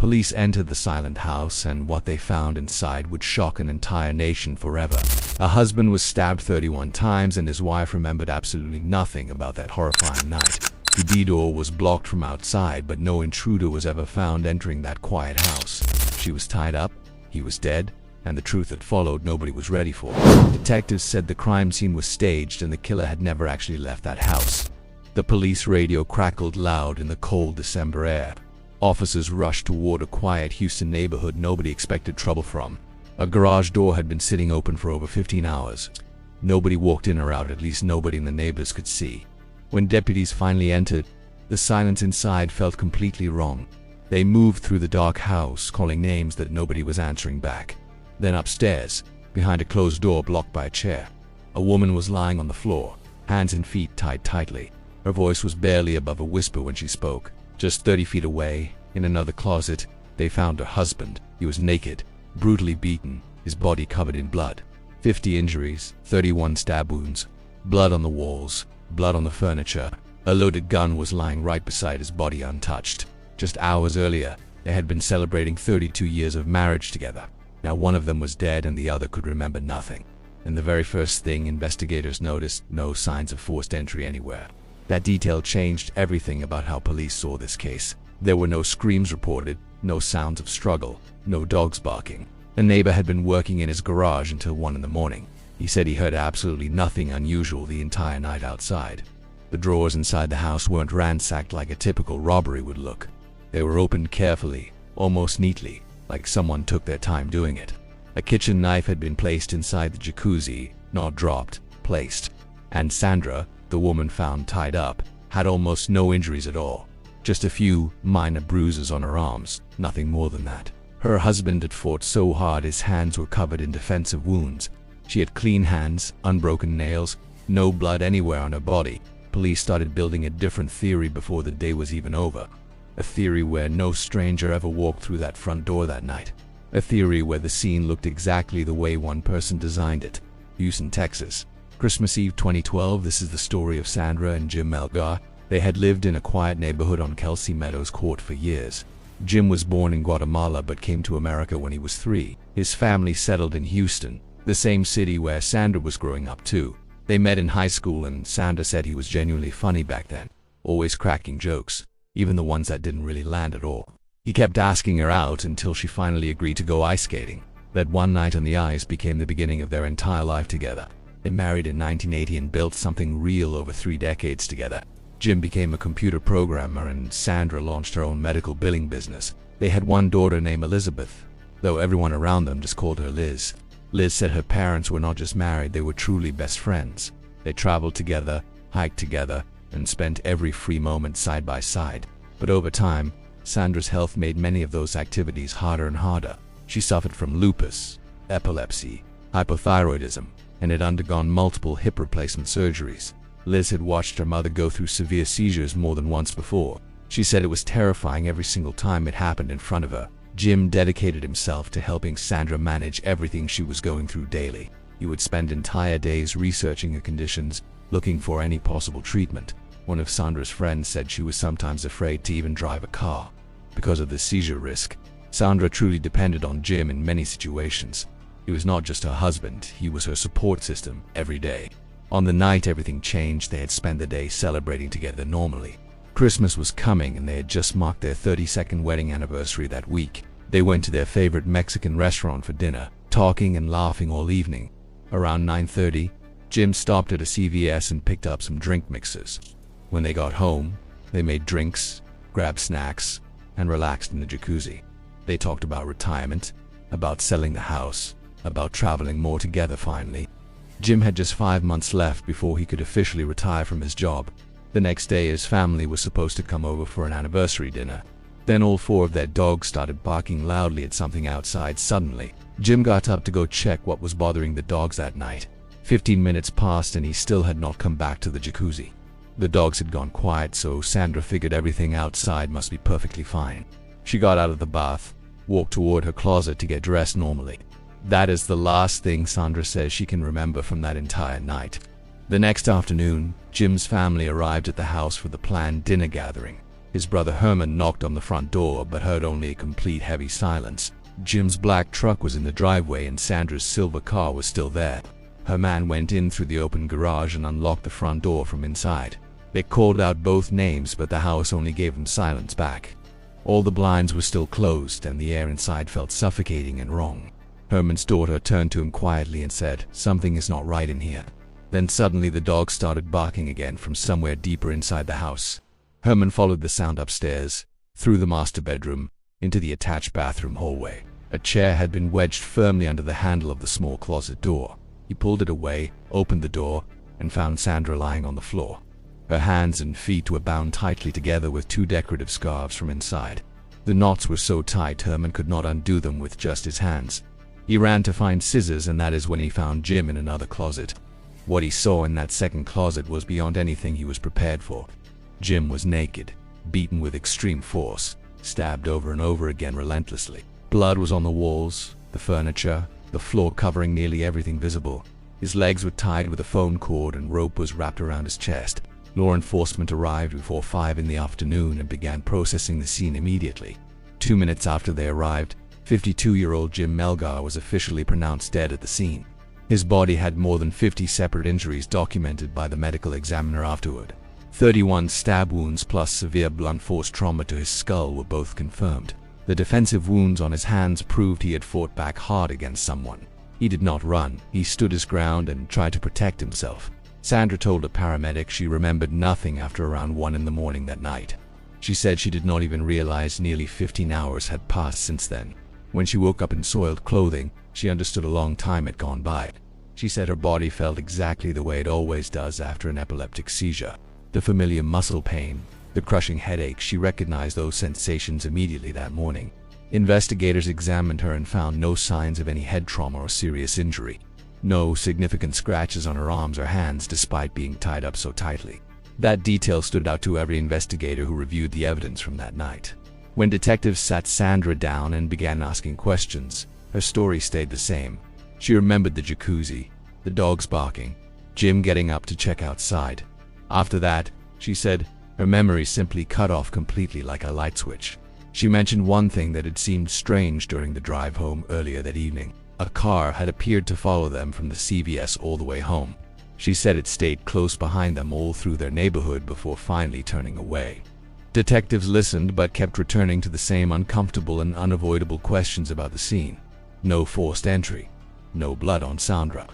Police entered the silent house, and what they found inside would shock an entire nation forever. A husband was stabbed 31 times, and his wife remembered absolutely nothing about that horrifying night. The door was blocked from outside, but no intruder was ever found entering that quiet house. She was tied up, he was dead, and the truth that followed nobody was ready for. Detectives said the crime scene was staged and the killer had never actually left that house. The police radio crackled loud in the cold December air. Officers rushed toward a quiet Houston neighborhood nobody expected trouble from. A garage door had been sitting open for over 15 hours. Nobody walked in or out, at least nobody in the neighbors could see. When deputies finally entered, the silence inside felt completely wrong. They moved through the dark house, calling names that nobody was answering back. Then upstairs, behind a closed door blocked by a chair, a woman was lying on the floor, hands and feet tied tightly. Her voice was barely above a whisper when she spoke. Just 30 feet away, in another closet, they found her husband. He was naked, brutally beaten, his body covered in blood. 50 injuries, 31 stab wounds, blood on the walls, blood on the furniture. A loaded gun was lying right beside his body untouched. Just hours earlier, they had been celebrating 32 years of marriage together. Now one of them was dead and the other could remember nothing. And the very first thing investigators noticed, no signs of forced entry anywhere. That detail changed everything about how police saw this case. There were no screams reported, no sounds of struggle, no dogs barking. A neighbor had been working in his garage until 1 in the morning. He said he heard absolutely nothing unusual the entire night outside. The drawers inside the house weren't ransacked like a typical robbery would look. They were opened carefully, almost neatly, like someone took their time doing it. A kitchen knife had been placed inside the jacuzzi, not dropped, placed. And Sandra, the woman found tied up, had almost no injuries at all. Just a few minor bruises on her arms, nothing more than that. Her husband had fought so hard his hands were covered in defensive wounds. She had clean hands, unbroken nails, no blood anywhere on her body. Police started building a different theory before the day was even over. A theory where no stranger ever walked through that front door that night. A theory where the scene looked exactly the way one person designed it. Houston, Texas. Christmas Eve 2012, this is the story of Sandra and Jim Melgar. They had lived in a quiet neighborhood on Kelsey Meadows Court for years. Jim was born in Guatemala but came to America when he was 3. His family settled in Houston, the same city where Sandra was growing up too. They met in high school and Sandra said he was genuinely funny back then, always cracking jokes, even the ones that didn't really land at all. He kept asking her out until she finally agreed to go ice skating. That one night on the ice became the beginning of their entire life together. They married in 1980 and built something real over 3 decades together. Jim became a computer programmer and Sandra launched her own medical billing business. They had one daughter named Elizabeth, though everyone around them just called her Liz. Liz said her parents were not just married, they were truly best friends. They traveled together, hiked together, and spent every free moment side by side. But over time, Sandra's health made many of those activities harder and harder. She suffered from lupus, epilepsy, hypothyroidism, and had undergone multiple hip replacement surgeries. Liz had watched her mother go through severe seizures more than once before. She said it was terrifying every single time it happened in front of her. Jim dedicated himself to helping Sandra manage everything she was going through daily. He would spend entire days researching her conditions, looking for any possible treatment. One of Sandra's friends said she was sometimes afraid to even drive a car because of the seizure risk. Sandra truly depended on Jim in many situations. He was not just her husband, he was her support system every day. On the night everything changed, they had spent the day celebrating together normally. Christmas was coming and they had just marked their 32nd wedding anniversary that week. They went to their favorite Mexican restaurant for dinner, talking and laughing all evening. Around 9:30, Jim stopped at a CVS and picked up some drink mixers. When they got home, they made drinks, grabbed snacks, and relaxed in the jacuzzi. They talked about retirement, about selling the house, about traveling more together finally. Jim had just 5 months left before he could officially retire from his job. The next day his family was supposed to come over for an anniversary dinner. Then all 4 of their dogs started barking loudly at something outside suddenly. Jim got up to go check what was bothering the dogs that night. 15 minutes passed and he still had not come back to the jacuzzi. The dogs had gone quiet, so Sandra figured everything outside must be perfectly fine. She got out of the bath, walked toward her closet to get dressed normally. That is the last thing Sandra says she can remember from that entire night. The next afternoon, Jim's family arrived at the house for the planned dinner gathering. His brother Herman knocked on the front door but heard only a complete heavy silence. Jim's black truck was in the driveway and Sandra's silver car was still there. Her man went in through the open garage and unlocked the front door from inside. They called out both names, but the house only gave them silence back. All the blinds were still closed and the air inside felt suffocating and wrong. Herman's daughter turned to him quietly and said, "Something is not right in here." Then suddenly the dog started barking again from somewhere deeper inside the house. Herman followed the sound upstairs, through the master bedroom, into the attached bathroom hallway. A chair had been wedged firmly under the handle of the small closet door. He pulled it away, opened the door, and found Sandra lying on the floor. Her hands and feet were bound tightly together with two decorative scarves from inside. The knots were so tight Herman could not undo them with just his hands. He ran to find scissors, and that is when he found Jim in another closet. What he saw in that second closet was beyond anything he was prepared for. Jim was naked, beaten with extreme force, stabbed over and over again relentlessly. Blood was on the walls, the furniture, the floor, covering nearly everything visible. His legs were tied with a phone cord and rope was wrapped around his chest. Law enforcement arrived before 5 in the afternoon and began processing the scene immediately. 2 minutes after they arrived, 52-year-old Jim Melgar was officially pronounced dead at the scene. His body had more than 50 separate injuries documented by the medical examiner afterward. 31 stab wounds plus severe blunt force trauma to his skull were both confirmed. The defensive wounds on his hands proved he had fought back hard against someone. He did not run, he stood his ground and tried to protect himself. Sandra told a paramedic she remembered nothing after around 1 in the morning that night. She said she did not even realize nearly 15 hours had passed since then. When she woke up in soiled clothing, she understood a long time had gone by. She said her body felt exactly the way it always does after an epileptic seizure. The familiar muscle pain, the crushing headache, she recognized those sensations immediately that morning. Investigators examined her and found no signs of any head trauma or serious injury. No significant scratches on her arms or hands despite being tied up so tightly. That detail stood out to every investigator who reviewed the evidence from that night. When detectives sat Sandra down and began asking questions, her story stayed the same. She remembered the jacuzzi, the dogs barking, Jim getting up to check outside. After that, she said, her memory simply cut off completely like a light switch. She mentioned one thing that had seemed strange during the drive home earlier that evening. A car had appeared to follow them from the CVS all the way home. She said it stayed close behind them all through their neighborhood before finally turning away. Detectives listened but kept returning to the same uncomfortable and unavoidable questions about the scene. No forced entry. No blood on Sandra.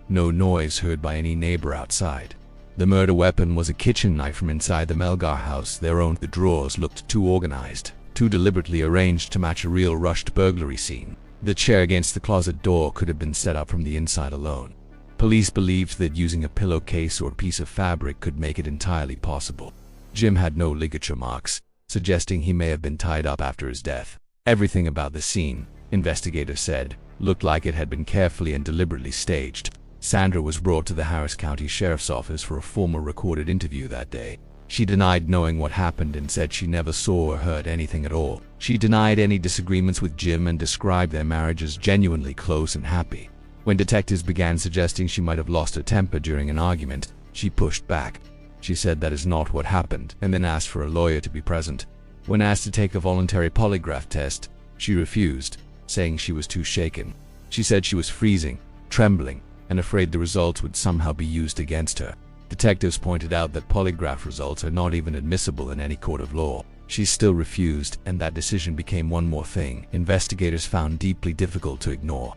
No noise heard by any neighbor outside. The murder weapon was a kitchen knife from inside the Melgar house. The drawers looked too organized, too deliberately arranged to match a real rushed burglary scene. The chair against the closet door could have been set up from the inside alone. Police believed that using a pillowcase or piece of fabric could make it entirely possible. Jim had no ligature marks, suggesting he may have been tied up after his death. Everything about the scene, investigators said, looked like it had been carefully and deliberately staged. Sandra was brought to the Harris County Sheriff's Office for a formal recorded interview that day. She denied knowing what happened and said she never saw or heard anything at all. She denied any disagreements with Jim and described their marriage as genuinely close and happy. When detectives began suggesting she might have lost her temper during an argument, she pushed back. She said that is not what happened and then asked for a lawyer to be present. When asked to take a voluntary polygraph test, she refused, saying she was too shaken. She said she was freezing, trembling, and afraid the results would somehow be used against her. Detectives pointed out that polygraph results are not even admissible in any court of law. She still refused, and that decision became one more thing investigators found deeply difficult to ignore.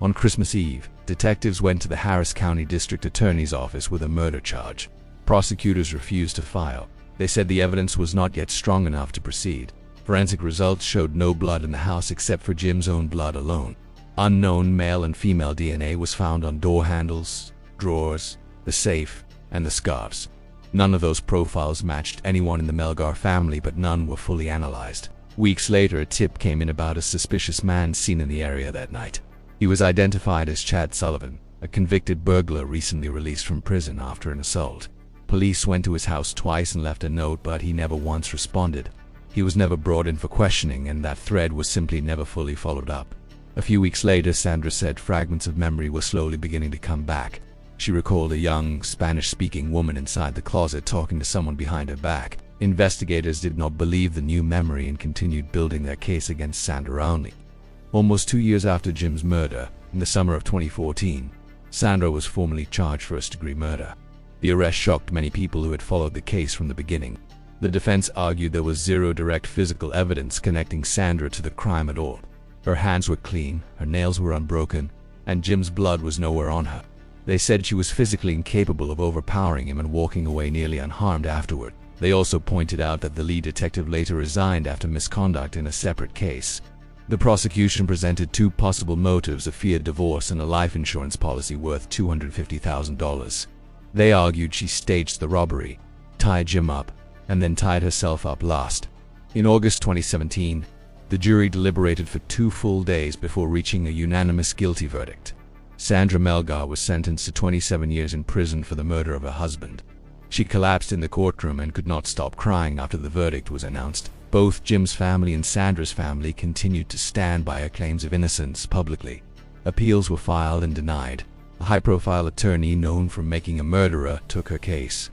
On Christmas Eve, detectives went to the Harris County District Attorney's office with a murder charge. Prosecutors refused to file. They said the evidence was not yet strong enough to proceed. Forensic results showed no blood in the house except for Jim's own blood alone. Unknown male and female DNA was found on door handles, drawers, the safe, and the scarves. None of those profiles matched anyone in the Melgar family, but none were fully analyzed. Weeks later, a tip came in about a suspicious man seen in the area that night. He was identified as Chad Sullivan, a convicted burglar recently released from prison after an assault. Police went to his house twice and left a note, but he never once responded. He was never brought in for questioning, and that thread was simply never fully followed up. A few weeks later, Sandra said fragments of memory were slowly beginning to come back. She recalled a young, Spanish-speaking woman inside the closet talking to someone behind her back. Investigators did not believe the new memory and continued building their case against Sandra only. Almost 2 years after Jim's murder, in the summer of 2014, Sandra was formally charged first-degree murder. The arrest shocked many people who had followed the case from the beginning. The defense argued there was zero direct physical evidence connecting Sandra to the crime at all. Her hands were clean, her nails were unbroken, and Jim's blood was nowhere on her. They said she was physically incapable of overpowering him and walking away nearly unharmed afterward. They also pointed out that the lead detective later resigned after misconduct in a separate case. The prosecution presented two possible motives: a feared divorce and a life insurance policy worth $250,000. They argued she staged the robbery, tied Jim up, and then tied herself up last. In August 2017, the jury deliberated for 2 full days before reaching a unanimous guilty verdict. Sandra Melgar was sentenced to 27 years in prison for the murder of her husband. She collapsed in the courtroom and could not stop crying after the verdict was announced. Both Jim's family and Sandra's family continued to stand by her claims of innocence publicly. Appeals were filed and denied. A high-profile attorney known for making a murderer took her case.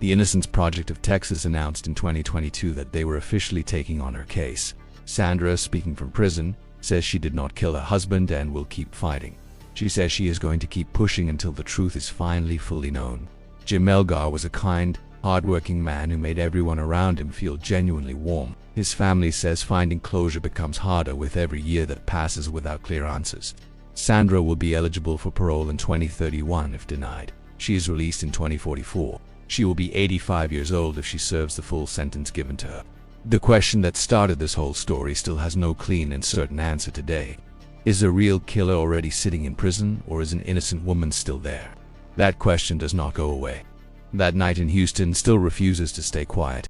The Innocence Project of Texas announced in 2022 that they were officially taking on her case. Sandra, speaking from prison, says she did not kill her husband and will keep fighting. She says she is going to keep pushing until the truth is finally fully known. Jim Melgar was a kind, hard-working man who made everyone around him feel genuinely warm. His family says finding closure becomes harder with every year that passes without clear answers. Sandra will be eligible for parole in 2031 if denied. She is released in 2044. She will be 85 years old if she serves the full sentence given to her. The question that started this whole story still has no clean and certain answer today. Is a real killer already sitting in prison, or is an innocent woman still there? That question does not go away. That night in Houston still refuses to stay quiet.